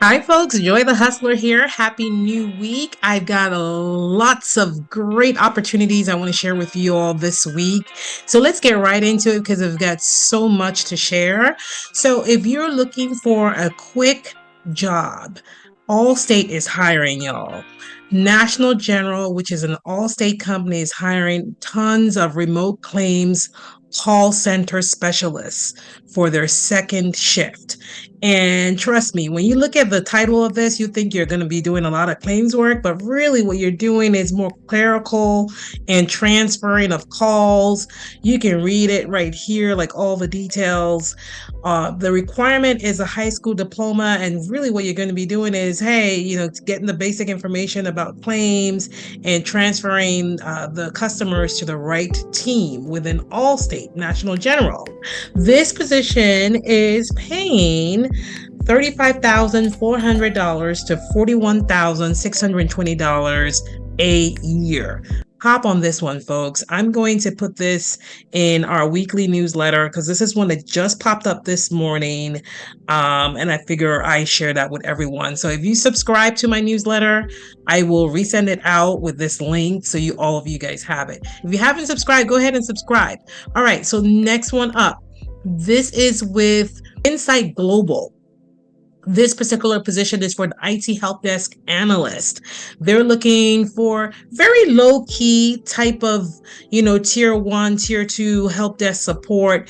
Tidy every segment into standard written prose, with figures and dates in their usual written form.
Hi, folks. Joy the Hustler here. Happy new week. I've got lots of great opportunities I want to share with you all this week. So let's get right into it because I've got so much to share. So, if you're looking for a quick job, Allstate is hiring y'all. National General, which is an Allstate company, is hiring tons of remote claims call center specialists for their second shift. And trust me, when you look at the title of this, you think you're going to be doing a lot of claims work, but really what you're doing is more clerical and transferring of calls. You can read it right here, like all the details. The requirement is a high school diploma, and really what you're going to be doing is, hey, getting the basic information about claims and transferring the customers to the right team within Allstate National General. This position is paying $35,400 to $41,620 a year. Hop on this one, folks. I'm going to put this in our weekly newsletter because this is one that just popped up this morning. And I figure I share that with everyone. So if you subscribe to my newsletter, I will resend it out with this link so all of you guys have it. If you haven't subscribed, go ahead and subscribe. All right, so next one up. This is with Insight Global. This particular position is for an IT help desk analyst. They're looking for very low key type of, tier 1, tier 2 help desk support.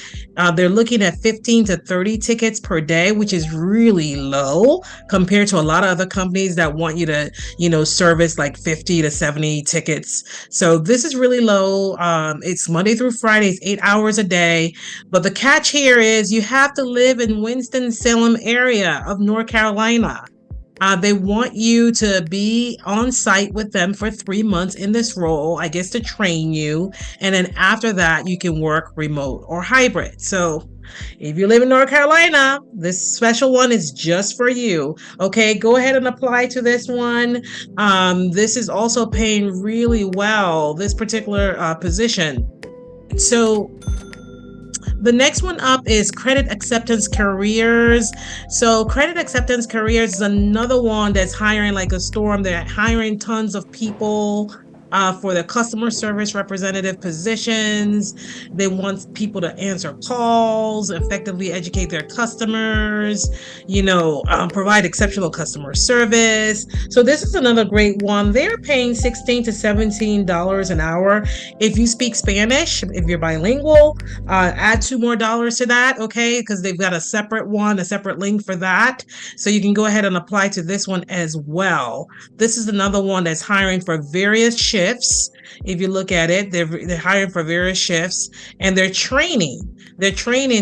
They're looking at 15 to 30 tickets per day, which is really low compared to a lot of other companies that want you to, service like 50 to 70 tickets. So this is really low. It's Monday through Friday, it's 8 hours a day. But the catch here is you have to live in Winston-Salem area of North Carolina. They want you to be on site with them for 3 months in this role, I guess, to train you. And then after that, you can work remote or hybrid. So if you live in North Carolina, this special one is just for you. Okay, go ahead and apply to this one. This is also paying really well, this particular position. So the next one up is Credit Acceptance Careers. So Credit Acceptance Careers is another one that's hiring like a storm. They're hiring tons of people for their customer service representative positions. They want people to answer calls, effectively educate their customers, provide exceptional customer service. So this is another great one. They're paying $16 to $17 an hour. If you speak Spanish, if you're bilingual, add $2 more to that, okay? Because they've got a separate link for that. So you can go ahead and apply to this one as well. This is another one that's hiring for various shifts. If you look at it, they're hiring for various shifts, and their training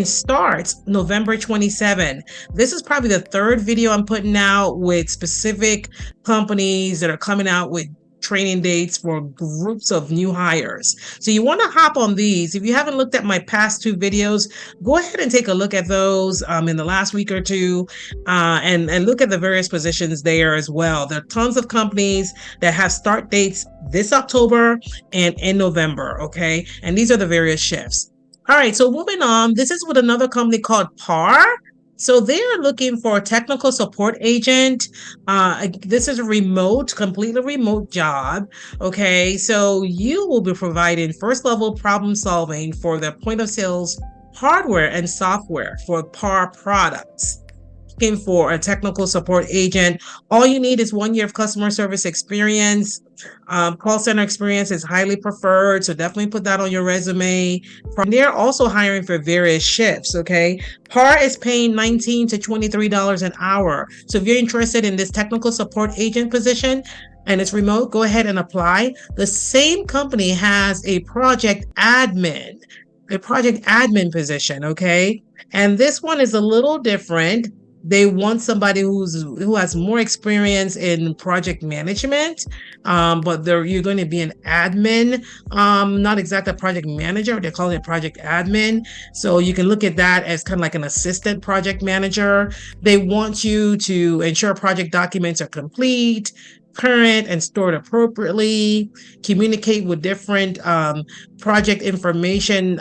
starts November 27. This is probably the third video I'm putting out with specific companies that are coming out with training dates for groups of new hires. So you want to hop on these. If you haven't looked at my past 2 videos, go ahead and take a look at those in the last week or two, and look at the various positions there as well. There are tons of companies that have start dates this October and in November, okay? And these are the various shifts. All right, so moving on, this is with another company called PAR. So they're looking for a technical support agent. This is a completely remote job. Okay, so you will be providing first level problem solving for the point of sales hardware and software for PAR products. Looking for a technical support agent. All you need is 1 year of customer service experience. Call center experience is highly preferred, so definitely put that on your resume. They're also hiring for various shifts, okay? PAR is paying $19 to $23 an hour. So if you're interested in this technical support agent position and it's remote, go ahead and apply. The same company has a project admin position, okay? And this one is a little different. They want somebody who has more experience in project management, but you're going to be an admin, not exactly a project manager. They're calling it project admin. So you can look at that as kind of like an assistant project manager. They want you to ensure project documents are complete, current and stored appropriately, communicate with different project information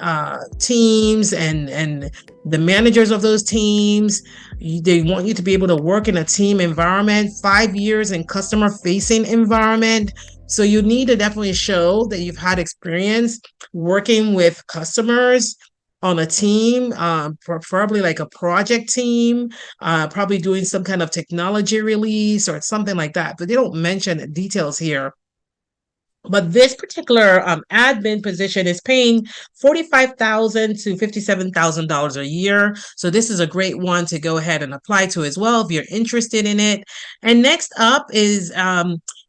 teams and the managers of those teams. They want you to be able to work in a team environment, 5 years in customer facing environment. So you need to definitely show that you've had experience working with customers on a team, preferably like a project team, probably doing some kind of technology release or something like that. But they don't mention details here. But this particular admin position is paying $45,000 to $57,000 a year. So this is a great one to go ahead and apply to as well if you're interested in it. And next up is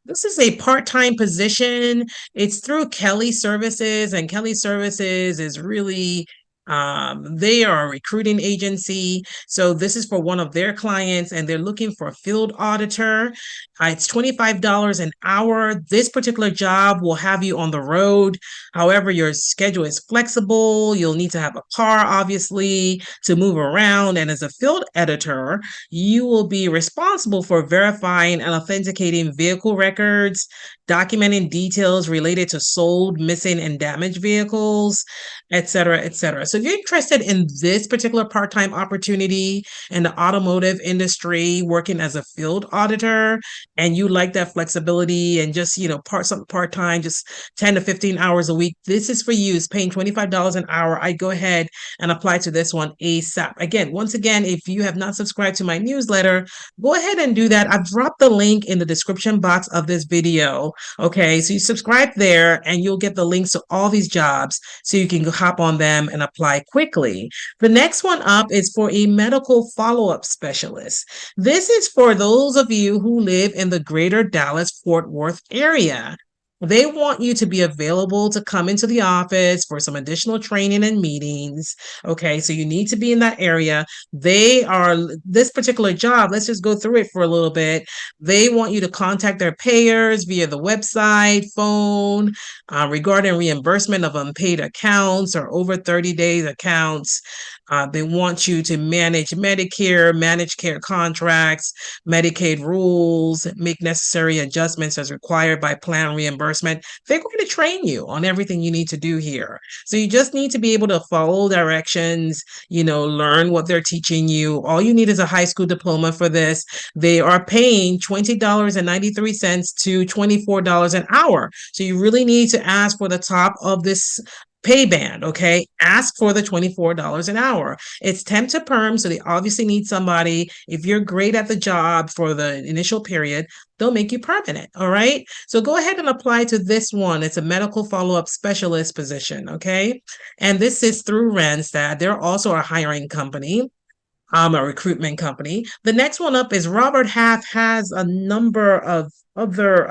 this is a part-time position. It's through Kelly Services, and Kelly Services is really they are a recruiting agency. So this is for one of their clients, and they're looking for a field auditor. It's $25 an hour. This particular job will have you on the road. However, your schedule is flexible. You'll need to have a car, obviously, to move around. And as a field editor, you will be responsible for verifying and authenticating vehicle records, documenting details related to sold, missing, and damaged vehicles, et cetera, et cetera. So if you're interested in this particular part-time opportunity in the automotive industry, working as a field auditor, and you like that flexibility and just, part-time, just 10 to 15 hours a week, this is for you. It's paying $25 an hour. I go ahead and apply to this one ASAP. Once again, if you have not subscribed to my newsletter, go ahead and do that. I've dropped the link in the description box of this video. Okay, so you subscribe there and you'll get the links to all these jobs so you can hop on them and apply quickly. The next one up is for a medical follow-up specialist. This is for those of you who live in the greater Dallas-Fort Worth area. They want you to be available to come into the office for some additional training and meetings. Okay, so you need to be in that area. This particular job, let's just go through it for a little bit. They want you to contact their payers via the website, phone, regarding reimbursement of unpaid accounts or over 30 days accounts. They want you to manage Medicare, managed care contracts, Medicaid rules, make necessary adjustments as required by plan reimbursement. They're going to train you on everything you need to do here. So you just need to be able to follow directions, learn what they're teaching you. All you need is a high school diploma for this. They are paying $20.93 to $24 an hour. So you really need to ask for the top of this pay band, okay? Ask for the $24 an hour. It's temp to perm, so they obviously need somebody. If you're great at the job for the initial period, they'll make you permanent, all right? So go ahead and apply to this one. It's a medical follow-up specialist position, okay? And this is through Randstad. They're also a hiring company. A recruitment company. The next one up is Robert Half has a number of other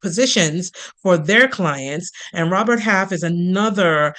positions for their clients, and Robert Half is another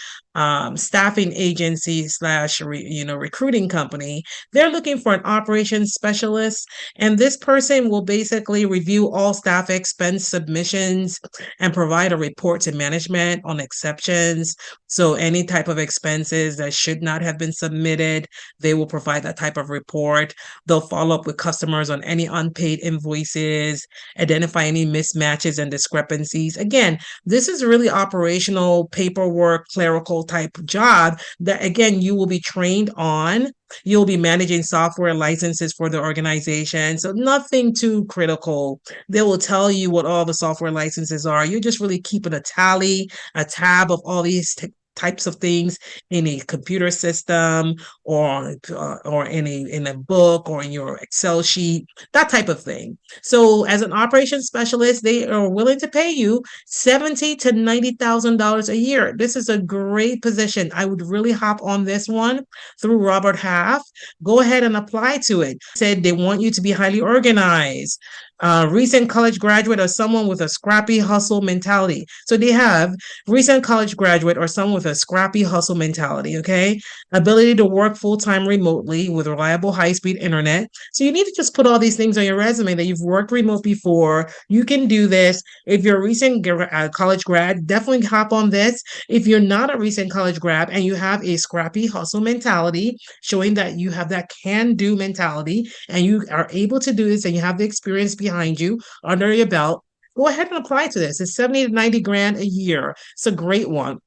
staffing agency slash recruiting company. They're looking for an operations specialist, and this person will basically review all staff expense submissions and provide a report to management on exceptions. So any type of expenses that should not have been submitted, they will provide that type of report. They'll follow up with customers on any unpaid invoices, identify any mismatches and discrepancies. Again, this is really operational paperwork, clerical type job that, again, you will be trained on. You'll be managing software licenses for the organization. So nothing too critical. They will tell you what all the software licenses are. You're just really keeping a tab of all these types of things in a computer system or in a book or in your Excel sheet, that type of thing. So as an operations specialist, they are willing to pay you $70,000 to $90,000 a year. This is a great position. I would really hop on this one through Robert Half. Go ahead and apply to it. Said they want you to be highly organized. Recent college graduate or someone with a scrappy hustle mentality. So they have recent college graduate or someone with a scrappy hustle mentality, okay? Ability to work full-time remotely with reliable high-speed internet. So you need to just put all these things on your resume that you've worked remote before. You can do this. If you're a recent college grad, definitely hop on this. If you're not a recent college grad and you have a scrappy hustle mentality, showing that you have that can-do mentality and you are able to do this and you have the experience behind you, under your belt, go ahead and apply to this. It's 70 to 90 grand a year. It's a great one.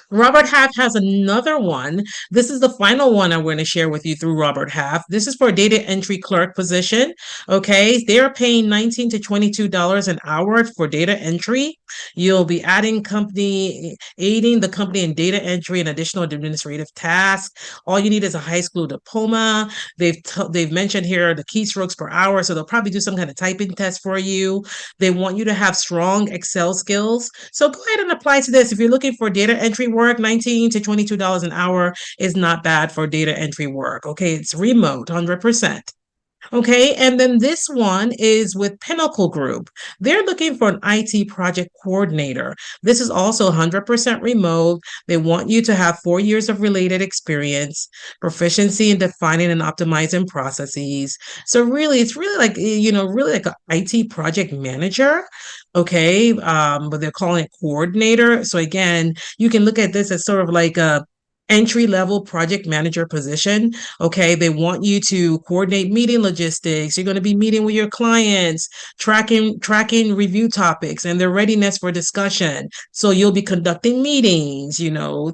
Robert Half has another one. This is the final one I'm going to share with you through Robert Half. This is for a data entry clerk position. Okay, they're paying 19 to $22 an hour for data entry. You'll be aiding the company in data entry and additional administrative tasks. All you need is a high school diploma. They've mentioned here the keystrokes per hour, so they'll probably do some kind of typing test for you. They want you to have strong Excel skills. So go ahead and apply to this. If you're looking for data entry work, 19 to $22 an hour is not bad for data entry work. Okay, it's remote, 100%. Okay, and then this one is with Pinnacle Group. They're looking for an IT project coordinator. This is also 100% remote. They want you to have 4 years of related experience, proficiency in defining and optimizing processes. So really, it's really like, really like an IT project manager. Okay, but they're calling it coordinator. So again, you can look at this as sort of like a entry level project manager position. Okay, they want you to coordinate meeting logistics. You're going to be meeting with your clients, tracking review topics and their readiness for discussion. So you'll be conducting meetings,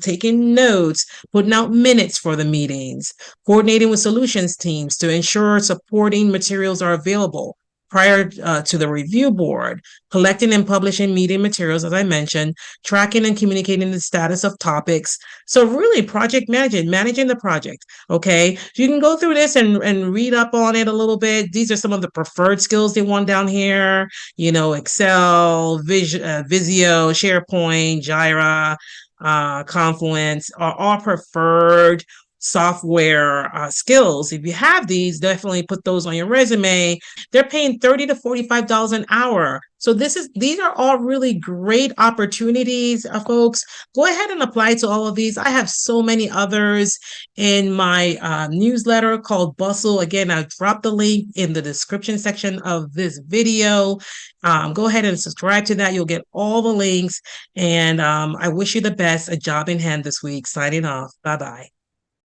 taking notes, putting out minutes for the meetings, coordinating with solutions teams to ensure supporting materials are available prior to the review board, collecting and publishing meeting materials, as I mentioned, tracking and communicating the status of topics. So really project managing the project. Okay. So you can go through this and read up on it a little bit. These are some of the preferred skills they want down here, Excel, Visio, SharePoint, Jira, Confluence are all preferred software skills. If you have these, definitely put those on your resume. They're paying $30 to $45 an hour. So these are all really great opportunities, folks. Go ahead and apply to all of these. I have so many others in my newsletter called Bustle. Again, I've dropped the link in the description section of this video. Go ahead and subscribe to that. You'll get all the links. And I wish you the best. A job in hand this week. Signing off. Bye-bye.